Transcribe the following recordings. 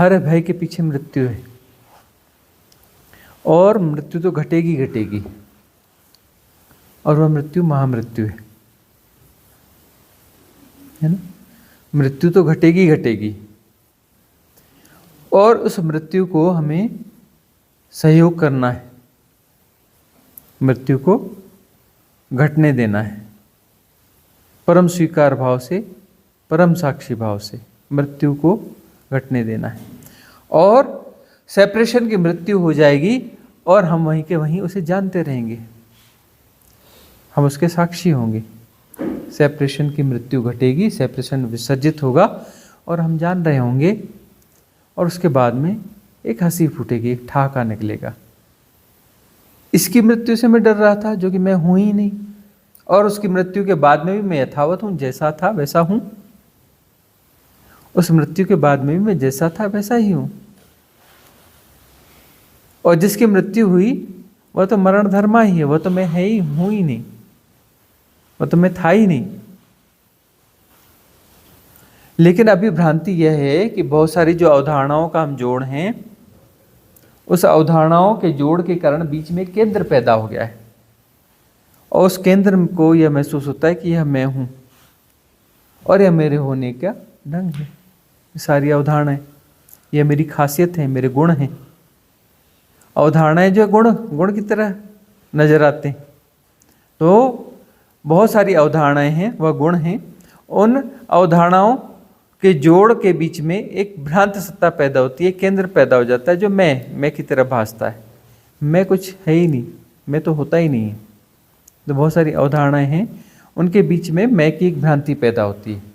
हर भय के पीछे मृत्यु है, और मृत्यु तो घटेगी घटेगी, और वह मृत्यु महामृत्यु है ना। मृत्यु तो घटेगी घटेगी, और उस मृत्यु को हमें सहयोग करना है, मृत्यु को घटने देना है, परम स्वीकार भाव से, परम साक्षी भाव से मृत्यु को घटने देना है। और सेपरेशन की मृत्यु हो जाएगी और हम वहीं के वहीं उसे जानते रहेंगे, हम उसके साक्षी होंगे। सेपरेशन की मृत्यु घटेगी, सेपरेशन विसर्जित होगा और हम जान रहे होंगे, और उसके बाद में एक हंसी फूटेगी, एक ठहाका निकलेगा। इसकी मृत्यु से मैं डर रहा था जो कि मैं हूं ही नहीं, और उसकी मृत्यु के बाद में भी मैं यथावत हूं, जैसा था वैसा हूं। उस मृत्यु के बाद में भी मैं जैसा था वैसा ही हूं। और जिसकी मृत्यु हुई वह तो मरण धर्मा ही है, वह तो मैं है ही हूं ही नहीं, वह तो मैं था ही नहीं। लेकिन अभी भ्रांति यह है कि बहुत सारी जो अवधारणाओं का हम जोड़ हैं, उस अवधारणाओं के जोड़ के कारण बीच में केंद्र पैदा हो गया है, और उस केंद्र को यह महसूस होता है कि यह मैं हूं और यह मेरे होने का ढंग है। सारी अवधारणाएं यह मेरी खासियत है, मेरे गुण हैं। अवधारणाएं जो गुण गुण की तरह नजर आते हैं, तो बहुत सारी अवधारणाएं हैं, वह गुण हैं। उन अवधारणाओं के जोड़ के बीच में एक भ्रांत सत्ता पैदा होती है, केंद्र पैदा हो जाता है जो मैं की तरह भासता है। मैं कुछ है ही नहीं, मैं तो होता ही नहीं है। तो बहुत सारी अवधारणाएं हैं, उनके बीच में मैं की एक भ्रांति पैदा होती है।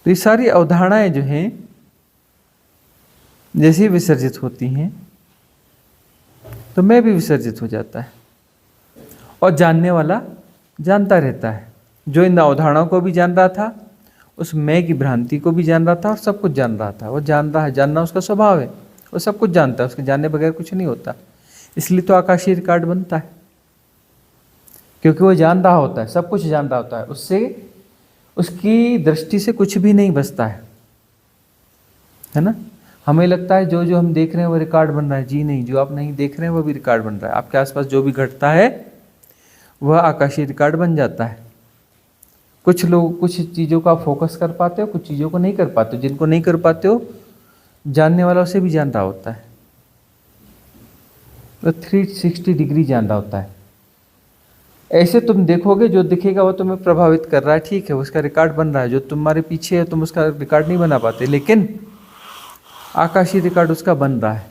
तो ये सारी अवधारणाएं जो हैं जैसे ही विसर्जित होती हैं तो मैं भी विसर्जित हो जाता है, और जानने वाला जानता रहता है। जो इन अवधारणाओं को भी जान रहा था, उस मैं की भ्रांति को भी जान रहा था, और सब कुछ जान रहा था। वो जान रहा है, जानना उसका स्वभाव है, वो सब कुछ जानता है, उसके जानने बगैर कुछ नहीं होता। इसलिए तो आकाशीय रिकॉर्ड बनता है, क्योंकि वो जान रहा होता है, सब कुछ जान रहा होता है। उससे उसकी दृष्टि से कुछ भी नहीं बचता है ना। हमें लगता है जो जो हम देख रहे हैं वो रिकॉर्ड बन रहा है। जी नहीं, जो आप नहीं देख रहे हैं वो भी रिकॉर्ड बन रहा है। आपके आसपास जो भी घटता है वह आकाशीय रिकॉर्ड बन जाता है। कुछ लोग कुछ चीज़ों का फोकस कर पाते हो, कुछ चीज़ों को नहीं कर पाते हो। जिनको नहीं कर पाते हो, जानने वाला उसे भी जान रहा होता है, वो 360 डिग्री जान रहा होता है। ऐसे तुम देखोगे, जो दिखेगा वो तुम्हें प्रभावित कर रहा है, ठीक है, उसका रिकॉर्ड बन रहा है। जो तुम्हारे पीछे है तुम उसका रिकॉर्ड नहीं बना पाते, लेकिन आकाशीय रिकॉर्ड उसका बन रहा है।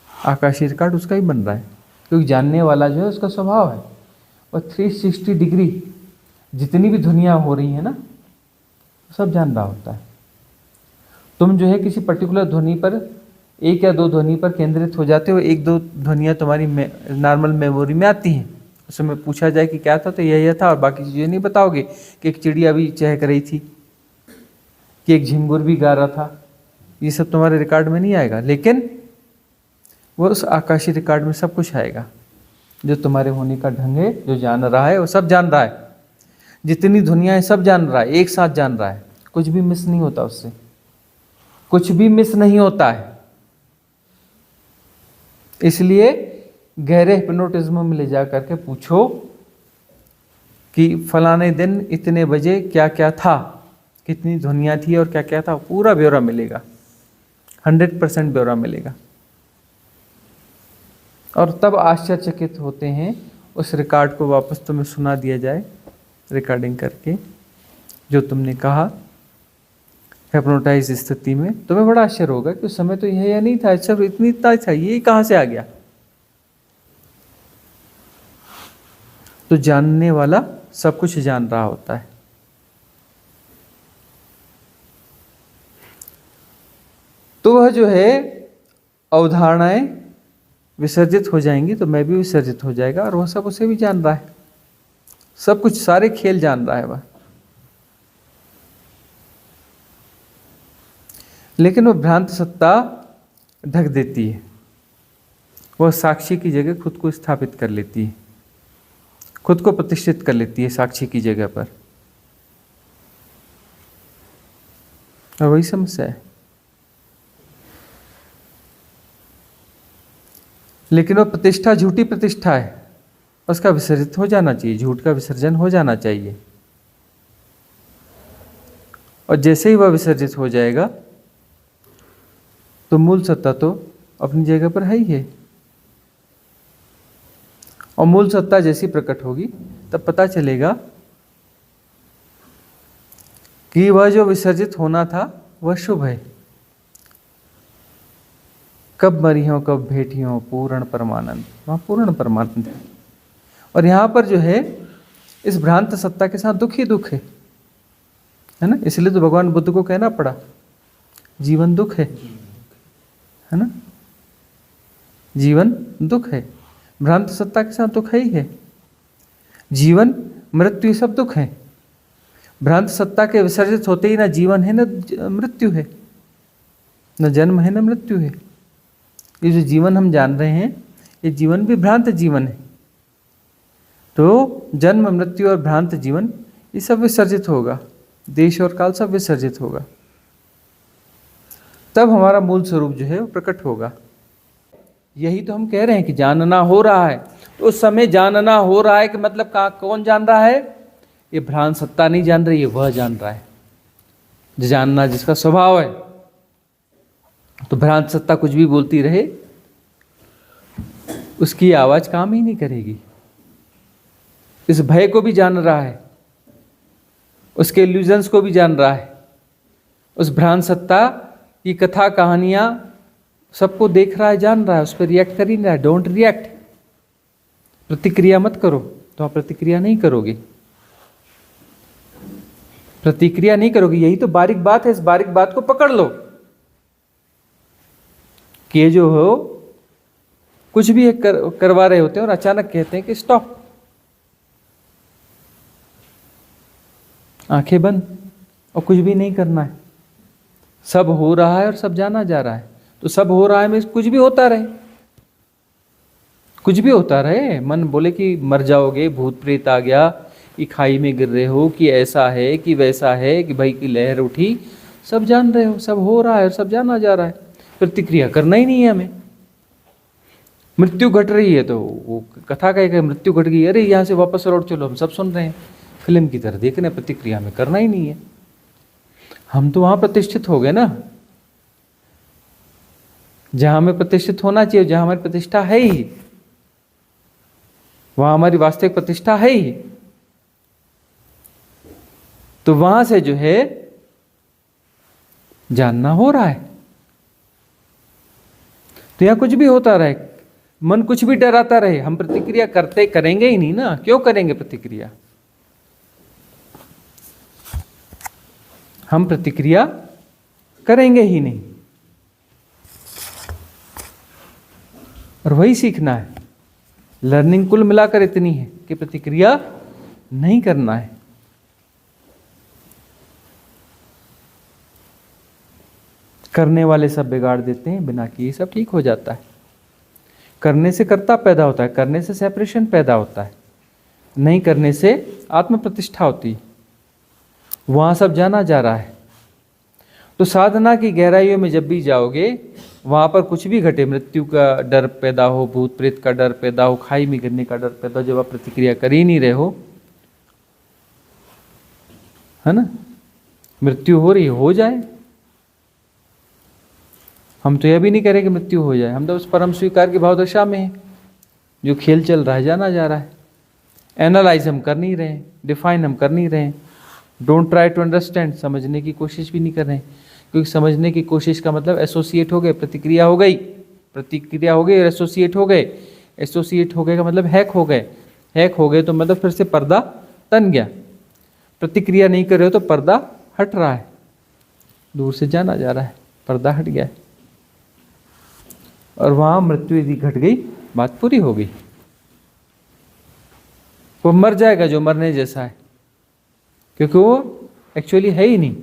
आकाशीय रिकॉर्ड उसका ही बन रहा है, क्योंकि जानने वाला जो है उसका स्वभाव है। और 360 डिग्री जितनी भी दुनिया हो रही है ना, सब जान रहा होता है। तुम जो है किसी पर्टिकुलर ध्वनि पर, एक या दो ध्वनि पर केंद्रित हो जाते हो। एक दो ध्वनियाँ तुम्हारी नॉर्मल मेमोरी में आती हैं, उसमें पूछा जाए कि क्या था तो यह था, और बाकी चीज़ें नहीं बताओगे कि एक चिड़िया भी चहक रही थी, कि एक झिंगुर भी गा रहा था। ये सब तुम्हारे रिकॉर्ड में नहीं आएगा, लेकिन वो उस आकाशीय रिकॉर्ड में सब कुछ आएगा। जो तुम्हारे होने का ढंग है, जो जान रहा है वो सब जान रहा है। जितनी दुनिया है सब जान रहा है, एक साथ जान रहा है। कुछ भी मिस नहीं होता उससे, कुछ भी मिस नहीं होता है। इसलिए गहरे हिप्नोटिज्म में ले जा करके पूछो कि फलाने दिन इतने बजे क्या क्या था, कितनी ध्वनियाँ थी और क्या क्या था, पूरा ब्यौरा मिलेगा, 100% ब्यौरा मिलेगा। और तब आश्चर्यचकित होते हैं उस रिकॉर्ड को वापस तुम्हें सुना दिया जाए, रिकॉर्डिंग करके, जो तुमने कहा हिप्नोटाइज स्थिति में। तुम्हें बड़ा आश्चर्य होगा कि उस समय तो यह या नहीं था, अच्छा इतनी था, ये कहाँ से आ गया। तो जानने वाला सब कुछ जान रहा होता है। तो वह जो है अवधारणाएं विसर्जित हो जाएंगी तो मैं भी विसर्जित हो जाएगा, और वह सब उसे भी जान रहा है, सब कुछ, सारे खेल जान रहा है वह। लेकिन वह भ्रांत सत्ता ढक देती है, वह साक्षी की जगह खुद को स्थापित कर लेती है, खुद को प्रतिष्ठित कर लेती है साक्षी की जगह पर। और वही समस्या है। लेकिन वो प्रतिष्ठा झूठी प्रतिष्ठा है, उसका विसर्जित हो जाना चाहिए, झूठ का विसर्जन हो जाना चाहिए। और जैसे ही वह विसर्जित हो जाएगा तो मूल सत्ता तो अपनी जगह पर है ही है। और मूल सत्ता जैसी प्रकट होगी तब पता चलेगा कि वह जो विसर्जित होना था वह शुभ है। कब मरी हो कब भेटी हो पूर्ण परमानंद, वहाँ पूर्ण परमानंद है। और यहाँ पर जो है इस भ्रांत सत्ता के साथ दुख ही दुख है ना। इसलिए तो भगवान बुद्ध को कहना पड़ा जीवन दुख है ना। जीवन दुख है, भ्रांत सत्ता के साथ दुख है ही है। जीवन मृत्यु सब दुख है। भ्रांत सत्ता के विसर्जित होते ही ना जीवन है ना मृत्यु है, न जन्म है न मृत्यु है। ये जो जीवन हम जान रहे हैं ये जीवन भी भ्रांत जीवन है। तो जन्म मृत्यु और भ्रांत जीवन ये सब विसर्जित होगा, देश और काल सब विसर्जित होगा, तब हमारा मूल स्वरूप जो है वो प्रकट होगा। यही तो हम कह रहे हैं कि जानना हो रहा है। तो उस समय जानना हो रहा है कि मतलब कौन जान रहा है? ये भ्रांत सत्ता नहीं जान रही है, वह जान रहा है, जो जानना जिसका स्वभाव है। तो भ्रांत सत्ता कुछ भी बोलती रहे उसकी आवाज काम ही नहीं करेगी। इस भय को भी जान रहा है, उसके इल्यूजन्स को भी जान रहा है, उस भ्रांत सत्ता की कथा कहानियां सबको देख रहा है, जान रहा है, उस पर रिएक्ट कर ही नहीं रहा है। डोंट रिएक्ट, प्रतिक्रिया मत करो। तो आप प्रतिक्रिया नहीं करोगे, प्रतिक्रिया नहीं करोगे। यही तो बारीक बात है। इस बारीक बात को पकड़ लो कि ये जो हो कुछ भी करवा रहे होते हैं और अचानक कहते हैं कि स्टॉप, आंखें बंद और कुछ भी नहीं करना है। सब हो रहा है और सब जाना जा रहा है। तो सब हो रहा है में कुछ भी होता रहे, कुछ भी होता रहे। मन बोले कि मर जाओगे, भूत प्रेत आ गया, कि खाई में गिर रहे हो, कि ऐसा है कि वैसा है, कि भाई की लहर उठी, सब जान रहे हो। सब हो रहा है और सब जाना जा रहा है। प्रतिक्रिया करना ही नहीं है हमें। मृत्यु घट रही है तो वो कथा कहेगा मृत्यु घट गई, अरे यहाँ से वापस लौट चलो, हम सब सुन रहे हैं, फिल्म की तरह देख रहे हैं। प्रतिक्रिया में करना ही नहीं है। हम तो वहां प्रतिष्ठित हो गए ना, जहां हमें प्रतिष्ठित होना चाहिए, जहां हमारी प्रतिष्ठा है ही, वहां हमारी वास्तविक प्रतिष्ठा है ही। तो वहां से जो है जानना हो रहा है। तो यहां कुछ भी होता रहे, मन कुछ भी डराता रहे, हम प्रतिक्रिया करते करेंगे ही नहीं ना। क्यों करेंगे प्रतिक्रिया? हम प्रतिक्रिया करेंगे ही नहीं। और वही सीखना है। लर्निंग कुल मिलाकर इतनी है कि प्रतिक्रिया नहीं करना है। करने वाले सब बिगाड़ देते हैं, बिना किए सब ठीक हो जाता है। करने से कर्ता पैदा होता है, करने से सेपरेशन पैदा होता है, नहीं करने से आत्म प्रतिष्ठा होती है। वहाँ सब जाना जा रहा है। तो साधना की गहराइयों में जब भी जाओगे, वहाँ पर कुछ भी घटे, मृत्यु का डर पैदा हो, भूत प्रेत का डर पैदा हो, खाई में गिरने का डर पैदा हो, जब आप प्रतिक्रिया कर ही नहीं रहे हो, है ना, मृत्यु हो रही हो जाए। हम तो यह भी नहीं करें कि मृत्यु हो जाए, हम तो उस परम स्वीकार की भाव दशा में हैं। जो खेल चल रहा है जाना जा रहा है। एनालाइज हम कर नहीं रहे, डिफाइन हम कर नहीं रहे, डोंट ट्राई टू अंडरस्टैंड, समझने की कोशिश भी नहीं कर रहे हैं। क्योंकि समझने की कोशिश का मतलब एसोसिएट हो गए, प्रतिक्रिया हो गई, प्रतिक्रिया हो गई और एसोसिएट हो गए। एसोसिएट हो गए का मतलब हैक हो गए, हैक हो गए तो मतलब फिर से पर्दा तन गया। प्रतिक्रिया नहीं कर रहे हो तो पर्दा हट रहा है, दूर से जाना जा रहा है, पर्दा हट गया है। और वहाँ मृत्यु यदि घट गई, बात पूरी हो गई। वो मर जाएगा जो मरने जैसा है, क्योंकि वो एक्चुअली है ही नहीं।